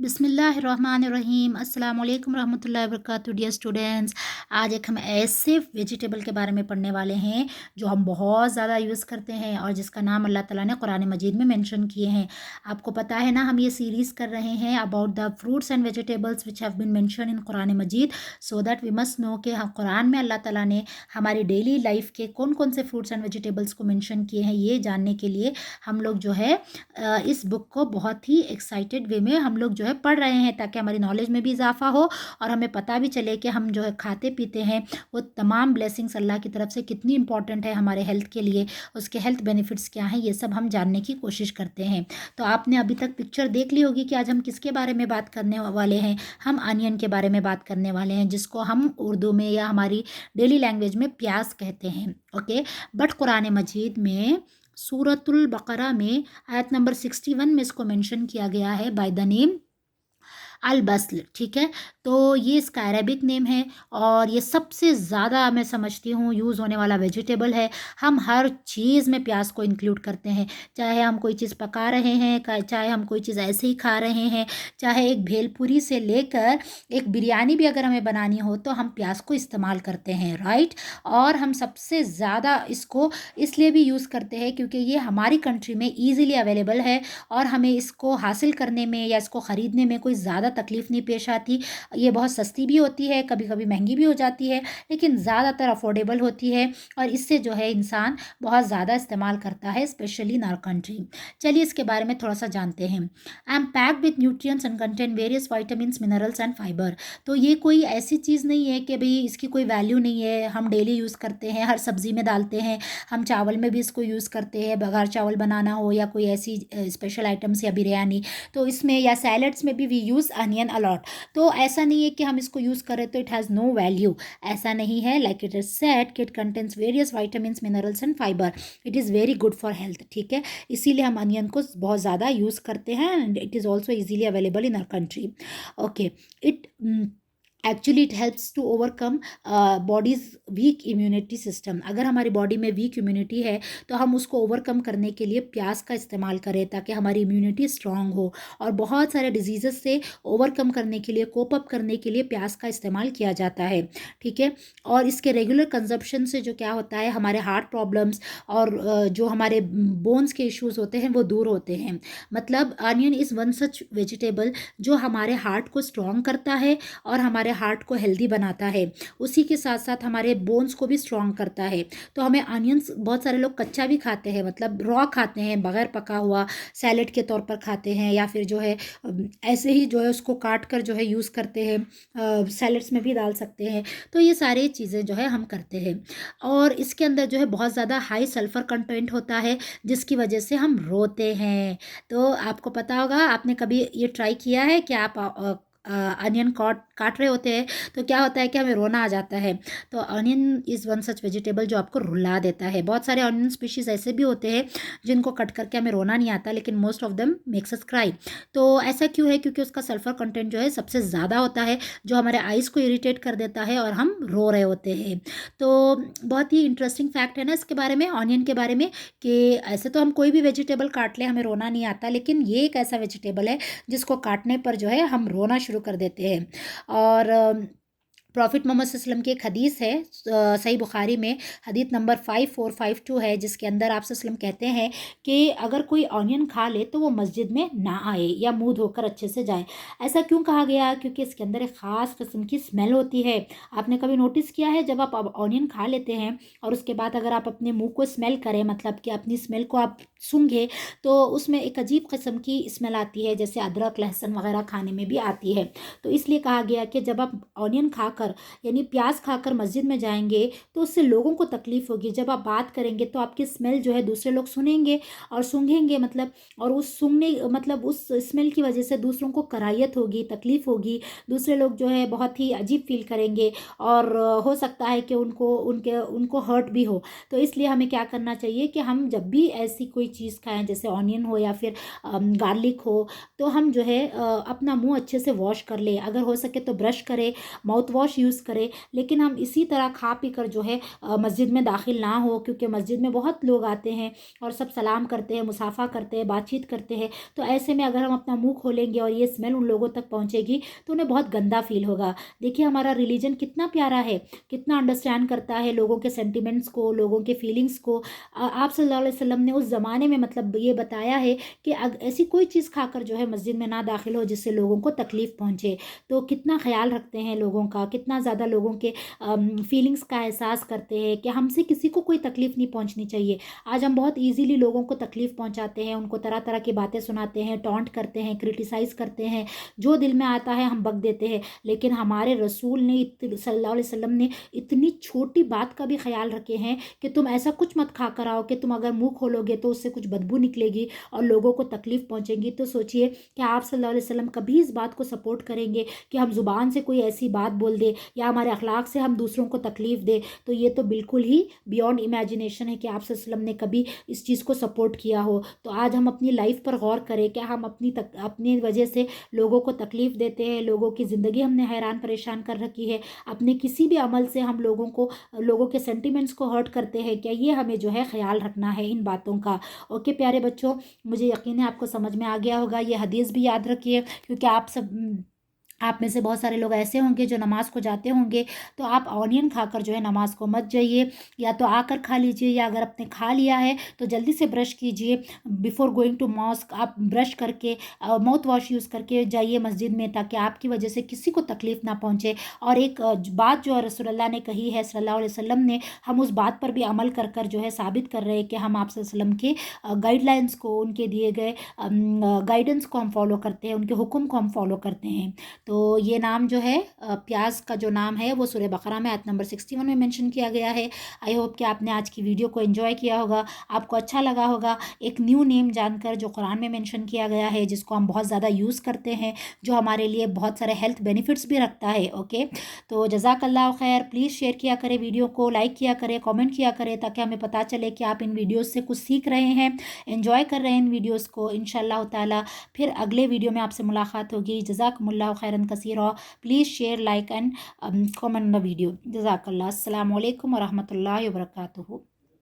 बिस्मिल्लाहिर्रहमानिर्रहीम अस्सलाम वालेकुम रहमतुल्लाहि व बरकातहू। डियर स्टूडेंट्स, आज एक हम ऐसे वेजिटेबल के बारे में पढ़ने वाले हैं जो हम बहुत ज़्यादा यूज़ करते हैं और जिसका नाम अल्लाह ताला ने कुरान मजीद में मेंशन किए हैं। आपको पता है ना, हम ये सीरीज़ कर रहे हैं about the fruits and vegetables which have been mention in Quran Majeed, so that we must know कि हाँ, कुरान में अल्लाह ताला ने हमारी डेली लाइफ के कौन कौन से फ्रूट्स एंड वेजिटेबल्स को मेंशन किए हैं। ये जानने के लिए हम लोग जो है इस बुक को बहुत ही एक्साइटेड वे में हम लोग जो है पढ़ रहे हैं, ताकि हमारी नॉलेज में भी इजाफा हो और हमें पता भी चले कि हम जो है खाते पीते हैं वो तमाम ब्लेसिंग्स अल्लाह की तरफ से कितनी इंपॉर्टेंट है हमारे हेल्थ के लिए, उसके हेल्थ बेनिफिट्स क्या हैं, ये सब हम जानने की कोशिश करते हैं। तो आपने अभी तक पिक्चर देख ली होगी कि आज हम किसके बारे में बात करने वाले हैं। हम अनियन के बारे में बात करने वाले हैं, जिसको हम उर्दू में या हमारी डेली लैंग्वेज में प्याज कहते हैं। ओके, बट कुरान मजीद में सूरतुल बकरा में आयत नंबर 61 में इसको मेंशन किया गया है बाय द नेम अल-बस्ल। ठीक है, तो ये इसका अरेबिक नेम है और ये सबसे ज़्यादा मैं समझती हूँ यूज़ होने वाला वेजिटेबल है। हम हर चीज़ में प्याज को इंक्लूड करते हैं, चाहे हम कोई चीज़ पका रहे हैं, चाहे हम कोई चीज़ ऐसे ही खा रहे हैं, चाहे एक भेलपूरी से लेकर एक बिरयानी भी अगर हमें बनानी हो तो हम प्याज को इस्तेमाल करते हैं, राइट। और हम सबसे ज़्यादा इसको इसलिए भी यूज़ करते हैं क्योंकि ये हमारी कंट्री में ईज़िली अवेलेबल है और हमें इसको हासिल करने में या इसको ख़रीदने में कोई ज़्यादा तकलीफ़ नहीं पेश आती। ये बहुत सस्ती भी होती है, कभी कभी महंगी भी हो जाती है, लेकिन ज़्यादातर अफोर्डेबल होती है और इससे जो है इंसान बहुत ज़्यादा इस्तेमाल करता है, स्पेशली इन आवर कंट्री। चलिए इसके बारे में थोड़ा सा जानते हैं। I am packed with nutrients and contain various vitamins, minerals and fibre. तो ये कोई ऐसी चीज़ नहीं है कि भाई इसकी कोई वैल्यू नहीं है, हम डेली यूज़ करते हैं, हर सब्ज़ी में डालते हैं, हम चावल में भी इसको यूज़ करते हैं, बघार चावल बनाना हो या कोई ऐसी स्पेशल आइटम्स या बिरयानी, तो इसमें या सैलड्स में भी वी यूज़ अनियन अलॉट। तो ऐसा नहीं है कि हम इसको यूज़ करें तो इट हैज़ नो वैल्यू, ऐसा नहीं है। लाइक इट इज सेड कि it contains various vitamins, minerals and fibre, it is very good for health. ठीक है, इसीलिए हम अनियन को बहुत ज़्यादा यूज़ करते हैं and it is also easily available in our country. Okay, it actually it helps to overcome body's weak immunity system. अगर हमारी बॉडी में वीक इम्यूनिटी है तो हम उसको ओवरकम करने के लिए प्याज का इस्तेमाल करें ताकि हमारी इम्यूनिटी स्ट्रांग हो, और बहुत सारे डिजीज़ से ओवरकम करने के लिए, कोप अप करने के लिए प्याज का इस्तेमाल किया जाता है। ठीक है, और इसके रेगुलर कंजप्शन से जो क्या होता है, हमारे हार्ट प्रॉब्लम्स और जो हमारे बोन्स के इश्यूज़ होते हैं वो दूर होते हैं। मतलब onion is one such vegetable जो हमारे हार्ट को स्ट्रांग करता है और हमारे हार्ट को हेल्दी बनाता है, उसी के साथ साथ हमारे बोन्स को भी स्ट्रांग करता है। तो हमें अनियंस, बहुत सारे लोग कच्चा भी खाते हैं, मतलब रॉ खाते हैं, बगैर पका हुआ सैलेड के तौर पर खाते हैं, या फिर जो है ऐसे ही जो है उसको काट कर जो है यूज़ करते हैं, सैलेड्स में भी डाल सकते हैं। तो ये सारी चीज़ें जो है हम करते हैं, और इसके अंदर जो है बहुत ज़्यादा हाई सल्फ़र कंटेंट होता है जिसकी वजह से हम रोते हैं। तो आपको पता होगा, आपने कभी ये ट्राई किया है कि आप अनियन काट रहे होते हैं तो क्या होता है कि हमें रोना आ जाता है। तो onion is one such vegetable जो आपको रुला देता है। बहुत सारे अनियन स्पीशीज़ ऐसे भी होते हैं जिनको कट करके हमें रोना नहीं आता, लेकिन most of them makes us cry. तो ऐसा क्यों है? क्योंकि उसका सल्फ़र कंटेंट जो है सबसे ज़्यादा होता है, जो हमारे आइज़ को इरिटेट कर देता है और हम रो रहे होते हैं। तो बहुत ही इंटरेस्टिंग फैक्ट है ना इसके बारे में, ऑनियन के बारे में, कि ऐसे तो हम कोई भी वेजिटेबल काट लें हमें रोना नहीं आता, लेकिन ये एक ऐसा वेजिटेबल है जिसको काटने पर जो है हम रोना शुरू कर देते हैं। और प्रॉफिट मोहम्मद सल्लल्लाहु अलैहि वसल्लम की एक हदीस है, सही बुखारी में हदीस नंबर 5452 है, जिसके अंदर आप सल्लल्लाहु अलैहि वसल्लम कहते हैं कि अगर कोई ऑनियन खा ले तो वो मस्जिद में ना आए या मुंह धोकर अच्छे से जाए। ऐसा क्यों कहा गया? क्योंकि इसके अंदर एक ख़ास किस्म की स्मेल होती है। आपने कभी नोटिस किया है, जब आप ऑनियन खा लेते हैं और उसके बाद अगर आप अपने मुँह को स्मेल करें, मतलब कि अपनी स्मेल को आप सूंघें, तो उसमें एक अजीब किस्म की स्मेल आती है, जैसे अदरक, लहसुन वगैरह खाने में भी आती है। तो इसलिए कहा गया कि जब आप ऑनियन खाकर, यानी प्याज खाकर मस्जिद में जाएंगे तो उससे लोगों को तकलीफ होगी। जब आप बात करेंगे तो आपकी स्मेल जो है दूसरे लोग सुनेंगे और सूंघेंगे, मतलब, और उस सूंघने मतलब उस स्मेल की वजह से दूसरों को कराहियत होगी, तकलीफ होगी, दूसरे लोग जो है बहुत ही अजीब फील करेंगे और हो सकता है कि उनको हर्ट भी हो। तो इसलिए हमें क्या करना चाहिए कि हम जब भी ऐसी कोई चीज़ खाएँ, जैसे ऑनियन हो या फिर गार्लिक हो, तो हम जो है अपना मुँह अच्छे से वॉश कर लें। अगर हो सके तो ब्रश करें, माउथ वॉश यूज़ करें, लेकिन हम इसी तरह खा पी कर जो है मस्जिद में दाखिल ना हो, क्योंकि मस्जिद में बहुत लोग आते हैं और सब सलाम करते हैं, मुसाफ़ा करते हैं, बातचीत करते हैं। तो ऐसे में अगर हम अपना मुँह खोलेंगे और ये स्मेल उन लोगों तक पहुँचेगी तो उन्हें बहुत गंदा फ़ील होगा। देखिए हमारा रिलीजन कितना प्यारा है, कितना अंडरस्टैंड करता है लोगों के सेंटिमेंट्स को, लोगों के फीलिंग्स को। आप सल्लल्लाहु अलैहि वसल्लम ने उस ज़माने में मतलब ये बताया है कि ऐसी कोई चीज़ खाकर जो है मस्जिद में ना दाखिल हो जिससे लोगों को तकलीफ़ पहुँचे। तो कितना ख़्याल रखते हैं लोगों का, कितना ज़्यादा लोगों के फीलिंग्स का एहसास करते हैं कि हमसे किसी को कोई तकलीफ़ नहीं पहुँचनी चाहिए। आज हम बहुत ईज़िली लोगों को तकलीफ़ पहुँचाते हैं, उनको तरह-तरह की बातें सुनाते हैं, टॉन्ट करते हैं, क्रिटिसाइज़ करते हैं, जो दिल में आता है हम बक देते हैं। लेकिन हमारे रसूल ने सल्लल्लाहु अलैहि वसल्लम ने इतनी छोटी बात का भी ख़्याल रखे हैं कि तुम ऐसा कुछ मत खा कर आओ कि तुम अगर मुँह खोलोगे तो उससे कुछ बदबू निकलेगी और लोगों को तकलीफ़ पहुँचेगी। तो सोचिए कि आप सल्लल्लाहु अलैहि वसल्लम कभी इस बात को सपोर्ट करेंगे कि हम ज़ुबान से कोई ऐसी बात बोल दें या हमारे अखलाक से हम दूसरों को तकलीफ़ दें। तो ये तो बिल्कुल ही बियॉन्ड इमेजिनेशन है कि आप सल्लल्लाहु अलैहि वसल्लम ने कभी इस चीज़ को सपोर्ट किया हो। तो आज हम अपनी लाइफ पर गौर करें, क्या हम अपनी वजह से लोगों को तकलीफ़ देते हैं, लोगों की ज़िंदगी हमने हैरान परेशान कर रखी है, अपने किसी भी अमल से हम लोगों के सेंटिमेंट्स को हर्ट करते हैं क्या? ये हमें जो है ख़्याल रखना है इन बातों का। ओके प्यारे बच्चों, मुझे यकीन है आपको समझ में आ गया होगा। ये हदीस भी याद रखिए, क्योंकि आप में से बहुत सारे लोग ऐसे होंगे जो नमाज़ को जाते होंगे, तो आप ऑनियन खाकर जो है नमाज़ को मत जाइए, या तो आकर खा लीजिए, या अगर आपने खा लिया है तो जल्दी से ब्रश कीजिए बिफ़ोर गोइंग टू मॉस्क। आप ब्रश करके माउथ वॉश यूज़ करके जाइए मस्जिद में, ताकि आपकी वजह से किसी को तकलीफ़ ना पहुँचे। और एक बात जो रसूलुल्लाह ने कही है सल्लल्लाहु अलैहि वसल्लम ने, हम उस बात पर भी अमल कर कर जो है साबित कर रहे हैं कि हम आप सल्लल्लाहु अलैहि वसल्लम के गाइडलाइंस को, उनके दिए गए गाइडेंस को हम फॉलो करते हैं, उनके हुक्म को हम फॉलो करते हैं। तो ये नाम जो है प्याज का जो नाम है वो सूरह बकरा में आयत नंबर 61 में मेंशन किया गया है। आई होप कि आपने आज की वीडियो को एंजॉय किया होगा, आपको अच्छा लगा होगा एक न्यू नेम जानकर जो कुरान में मेंशन किया गया है, जिसको हम बहुत ज़्यादा यूज़ करते हैं, जो हमारे लिए बहुत सारे हेल्थ बेनिफिट्स भी रखता है। ओके, तो जज़ाकल्लाह खैर। प्लीज़ शेयर किया करें वीडियो को, लाइक किया करें, कॉमेंट किया करें, ताकि हमें पता चले कि आप इन वीडियोज़ से कुछ सीख रहे हैं, एंजॉय कर रहे हैं इन वीडियोज़ को। इंशाअल्लाह ताला फिर अगले वीडियो में आपसे मुलाकात होगी। जज़ाकुमुल्लाहु खैरन कसीरा। Please share, like and comment the video. जज़ाकल्लाह। अस्सलामु अलैकुम व रहमतुल्लाहि व बरकातुहू।